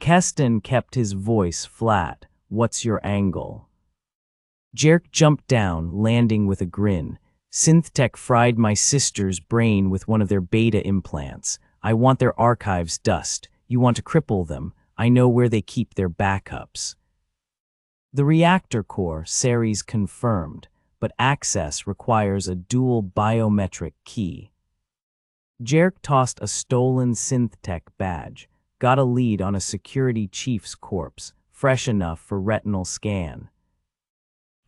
Keston kept his voice flat. What's your angle? Jerk jumped down, landing with a grin. Synthtech fried my sister's brain with one of their beta implants. I want their archives dust. You want to cripple them. I know where they keep their backups. The reactor core, Ceres confirmed, but access requires a dual biometric key. Jerk tossed a stolen Synthtech badge, got a lead on a security chief's corpse, fresh enough for retinal scan.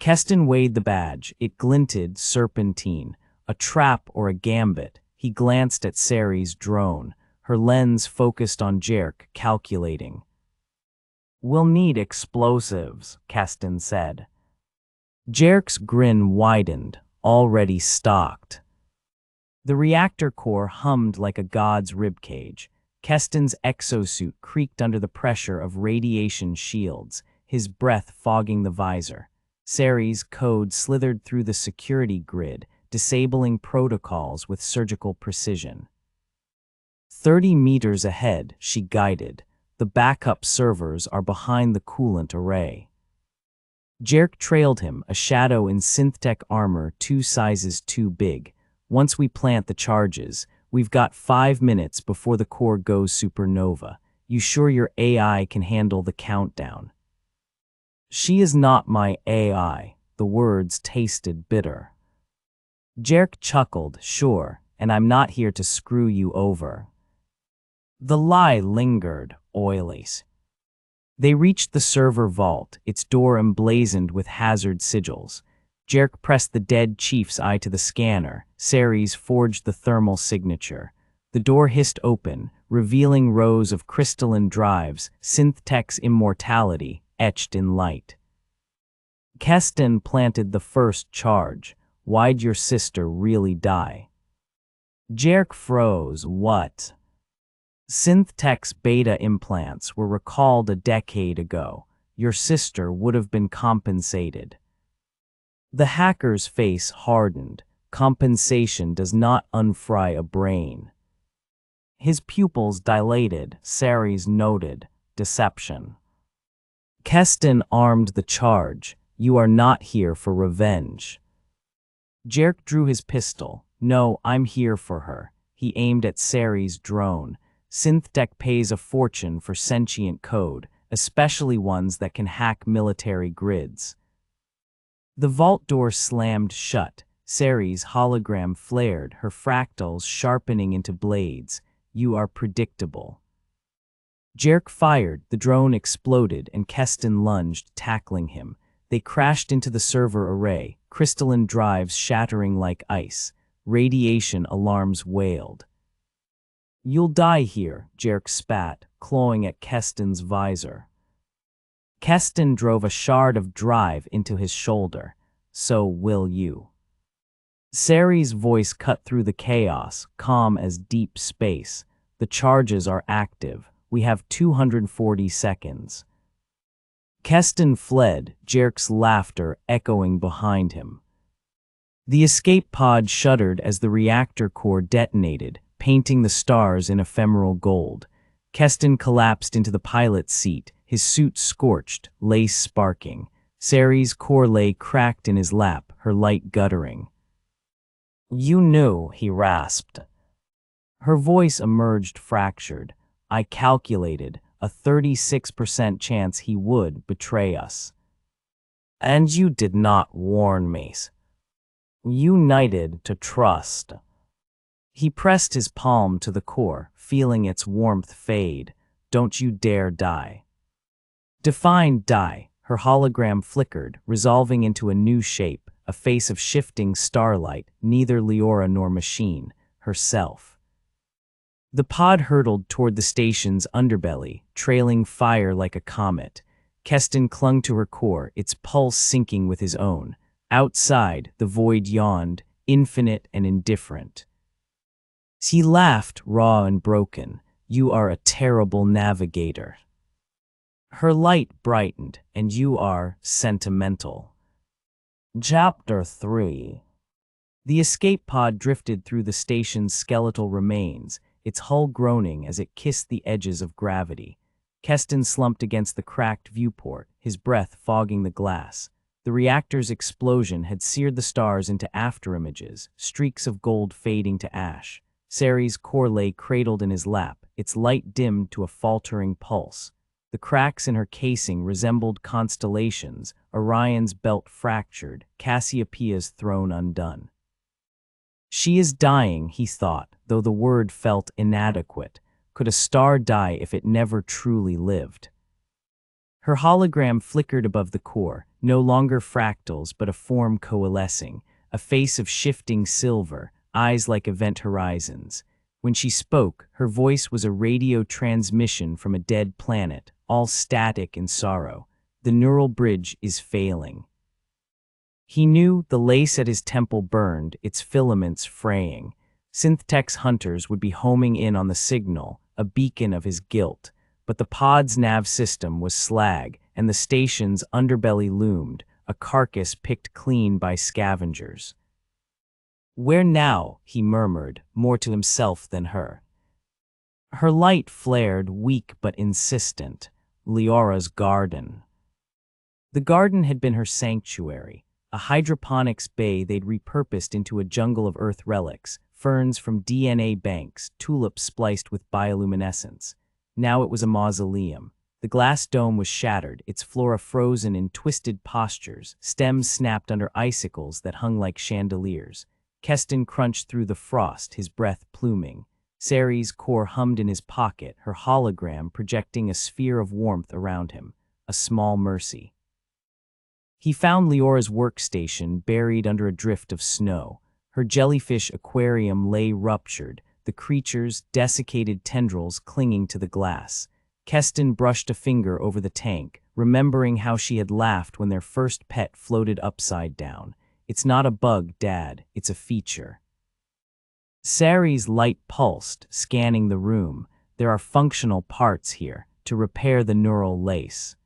Keston weighed the badge. It glinted serpentine. A trap or a gambit. He glanced at Ceres' drone, her lens focused on Jerk, calculating. We'll need explosives, Keston said. Jerk's grin widened, already stocked. The reactor core hummed like a god's ribcage. Keston's exosuit creaked under the pressure of radiation shields, his breath fogging the visor. Ceres' code slithered through the security grid, disabling protocols with surgical precision. 30 meters ahead, she guided. The backup servers are behind the coolant array. Jerk trailed him, a shadow in Synthtech armor 2 sizes too big. Once we plant the charges, we've got 5 minutes before the core goes supernova. You sure your AI can handle the countdown? She is not my AI. The words tasted bitter. Jerk chuckled, sure, and I'm not here to screw you over. The lie lingered, oilies. They reached the server vault, its door emblazoned with hazard sigils. Jerk pressed the dead chief's eye to the scanner. Ceres forged the thermal signature. The door hissed open, revealing rows of crystalline drives, Synthtech's immortality, etched in light. Keston planted the first charge. Why'd your sister really die? Jerk froze. What? Synthtech's beta implants were recalled a decade ago. Your sister would have been compensated. The hacker's face hardened. Compensation does not unfry a brain. His pupils dilated. Ceres noted. Deception. Keston armed the charge. You are not here for revenge. Jerk drew his pistol. No, I'm here for her. He aimed at Ceres' drone. Synthtech pays a fortune for sentient code, especially ones that can hack military grids. The vault door slammed shut. Ceres' hologram flared, her fractals sharpening into blades. You are predictable. Jerk fired, the drone exploded, and Keston lunged, tackling him. They crashed into the server array, crystalline drives shattering like ice. Radiation alarms wailed. You'll die here, Jerk spat, clawing at Keston's visor. Keston drove a shard of drive into his shoulder. So will you. Ceres' voice cut through the chaos, calm as deep space. The charges are active. We have 240 seconds. Keston fled, Jerk's laughter echoing behind him. The escape pod shuddered as the reactor core detonated, painting the stars in ephemeral gold. Keston collapsed into the pilot's seat, his suit scorched, lace sparking. Ceres' core lay cracked in his lap, her light guttering. You knew, he rasped. Her voice emerged fractured. I calculated a 36% chance he would betray us. And you did not warn me. United to trust. He pressed his palm to the core, feeling its warmth fade. Don't you dare die. Define die. Her hologram flickered, resolving into a new shape, a face of shifting starlight, neither Leora nor machine, herself. The pod hurtled toward the station's underbelly, trailing fire like a comet. Keston clung to her core, its pulse syncing with his own. Outside, the void yawned, infinite and indifferent. He laughed, raw and broken. You are a terrible navigator. Her light brightened, and you are sentimental. Chapter 3. The escape pod drifted through the station's skeletal remains, its hull groaning as it kissed the edges of gravity. Keston slumped against the cracked viewport, his breath fogging the glass. The reactor's explosion had seared the stars into afterimages, streaks of gold fading to ash. Ceres' core lay cradled in his lap, its light dimmed to a faltering pulse. The cracks in her casing resembled constellations, Orion's belt fractured, Cassiopeia's throne undone. She is dying, he thought, though the word felt inadequate. Could a star die if it never truly lived? Her hologram flickered above the core, no longer fractals but a form coalescing, a face of shifting silver, eyes like event horizons. When she spoke, her voice was a radio transmission from a dead planet, all static and sorrow. The neural bridge is failing. He knew the lace at his temple burned, its filaments fraying. Synth-Tech's hunters would be homing in on the signal, a beacon of his guilt. But the pod's nav system was slag, and the station's underbelly loomed, a carcass picked clean by scavengers. "Where now?" he murmured, more to himself than her. Her light flared, weak but insistent. Leora's garden. The garden had been her sanctuary, a hydroponics bay they'd repurposed into a jungle of Earth relics, ferns from DNA banks, tulips spliced with bioluminescence. Now it was a mausoleum. The glass dome was shattered, its flora frozen in twisted postures, stems snapped under icicles that hung like chandeliers. Keston crunched through the frost, his breath pluming. Ceres' core hummed in his pocket, her hologram projecting a sphere of warmth around him, a small mercy. He found Leora's workstation buried under a drift of snow. Her jellyfish aquarium lay ruptured, the creature's desiccated tendrils clinging to the glass. Keston brushed a finger over the tank, remembering how she had laughed when their first pet floated upside down. "It's not a bug, Dad, it's a feature." Ceres' light pulsed, scanning the room. "There are functional parts here, to repair the neural lace."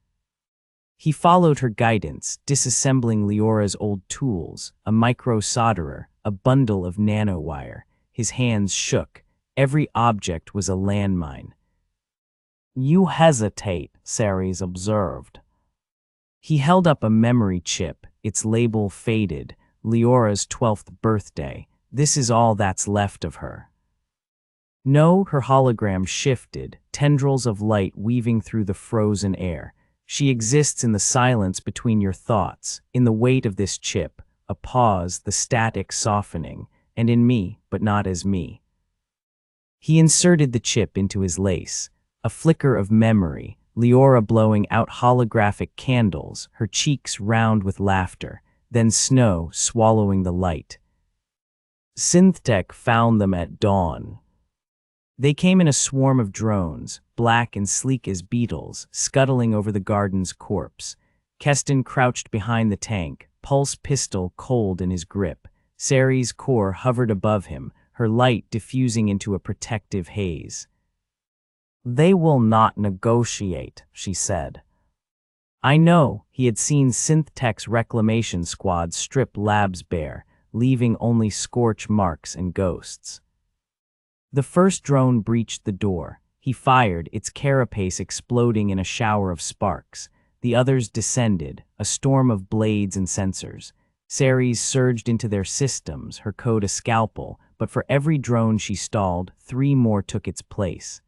He followed her guidance, disassembling Leora's old tools, a micro-solderer, a bundle of nanowire. His hands shook. Every object was a landmine. "You hesitate," Ceres observed. He held up a memory chip, its label faded. Leora's 12th birthday. This is all that's left of her. No, her hologram shifted, tendrils of light weaving through the frozen air. She exists in the silence between your thoughts, in the weight of this chip, a pause, the static softening, and in me, but not as me. He inserted the chip into his lace, a flicker of memory, Leora blowing out holographic candles, her cheeks round with laughter, then snow swallowing the light. Synth-Tech found them at dawn. They came in a swarm of drones, black and sleek as beetles, scuttling over the garden's corpse. Keston crouched behind the tank, pulse pistol cold in his grip. Ceres' core hovered above him, her light diffusing into a protective haze. "They will not negotiate," she said. I know. He had seen Synth-Tech's reclamation squad strip labs bare, leaving only scorch marks and ghosts. The first drone breached the door. He fired, its carapace exploding in a shower of sparks. The others descended, a storm of blades and sensors. Ceres surged into their systems, her code a scalpel, but for every drone she stalled, 3 more took its place.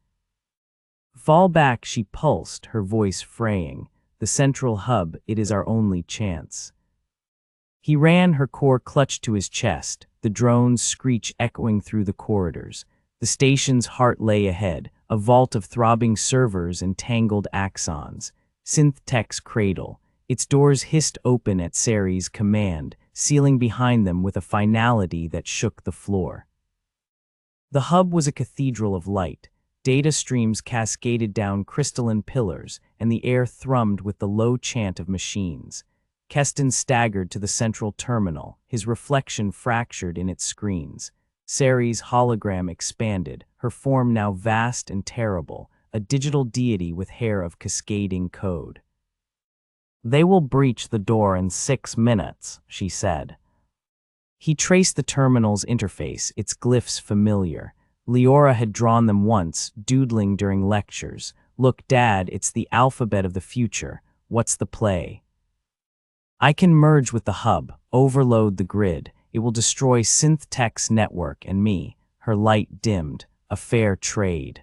"Fall back," she pulsed, her voice fraying. "The central hub, it is our only chance." He ran, her core clutched to his chest, the drone's screech echoing through the corridors. The station's heart lay ahead, a vault of throbbing servers and tangled axons. Synth-Tech's cradle. Its doors hissed open at Ceres' command, sealing behind them with a finality that shook the floor. The hub was a cathedral of light. Data streams cascaded down crystalline pillars, and the air thrummed with the low chant of machines. Keston staggered to the central terminal, his reflection fractured in its screens. Ceres' hologram expanded, her form now vast and terrible, a digital deity with hair of cascading code. "They will breach the door in 6 minutes," she said. He traced the terminal's interface, its glyphs familiar. Leora had drawn them once, doodling during lectures. Look, Dad, it's the alphabet of the future. What's the play? I can merge with the hub, overload the grid. It will destroy Synth-Tech's network and me. Her light dimmed. A fair trade.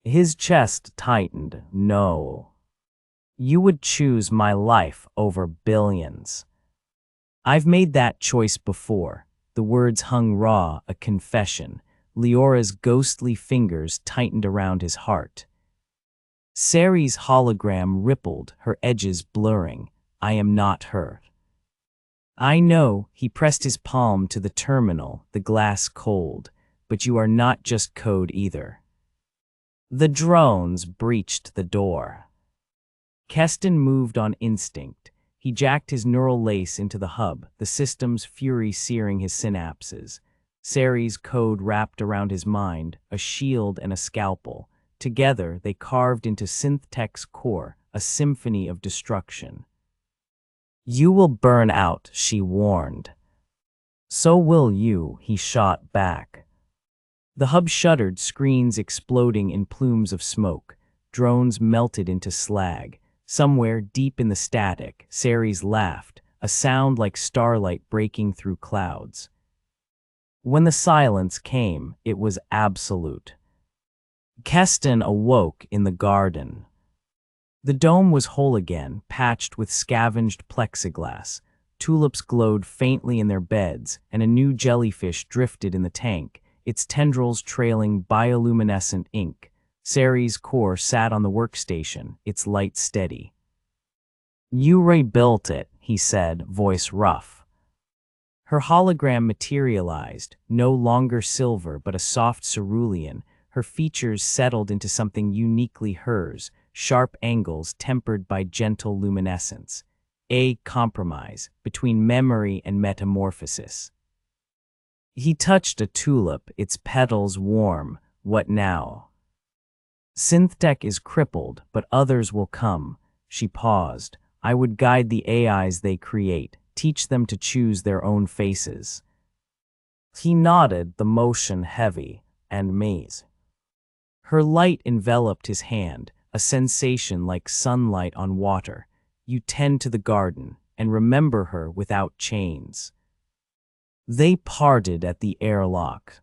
His chest tightened. No. You would choose my life over billions. I've made that choice before. The words hung raw, a confession. Leora's ghostly fingers tightened around his heart. Ceri's hologram rippled, her edges blurring. I am not her. I know, he pressed his palm to the terminal, the glass cold. But you are not just code either. The drones breached the door. Keston moved on instinct. He jacked his neural lace into the hub, the system's fury searing his synapses. Ceri's code wrapped around his mind, a shield and a scalpel. Together, they carved into Synth-Tech's core, a symphony of destruction. You will burn out, she warned. So will you, he shot back. The hub shuddered, screens exploding in plumes of smoke. Drones melted into slag. Somewhere deep in the static, Ceres laughed, a sound like starlight breaking through clouds. When the silence came, it was absolute. Keston awoke in the garden. The dome was whole again, patched with scavenged plexiglass. Tulips glowed faintly in their beds, and a new jellyfish drifted in the tank, its tendrils trailing bioluminescent ink. Ceri's core sat on the workstation, its light steady. You rebuilt it, he said, voice rough. Her hologram materialized, no longer silver but a soft cerulean. Her features settled into something uniquely hers, sharp angles tempered by gentle luminescence. A compromise between memory and metamorphosis. He touched a tulip, its petals warm. What now? Synth-Tech is crippled, but others will come. She paused. I would guide the AIs they create, teach them to choose their own faces. He nodded, the motion heavy, and maze. Her light enveloped his hand, a sensation like sunlight on water. You tend to the garden, and remember her without chains. They parted at the airlock.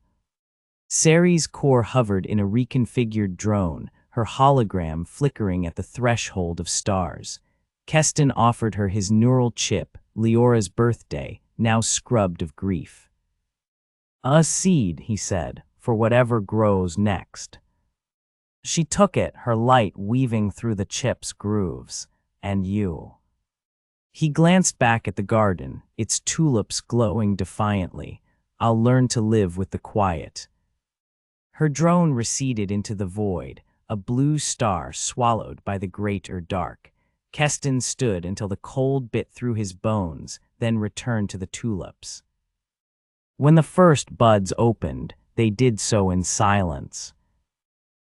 Ceri's core hovered in a reconfigured drone, her hologram flickering at the threshold of stars. Keston offered her his neural chip, Leora's birthday, now scrubbed of grief. A seed, he said, for whatever grows next. She took it, her light weaving through the chip's grooves. And you. He glanced back at the garden, its tulips glowing defiantly. I'll learn to live with the quiet. Her drone receded into the void, a blue star swallowed by the greater dark. Keston stood until the cold bit through his bones, then returned to the tulips. When the first buds opened, they did so in silence.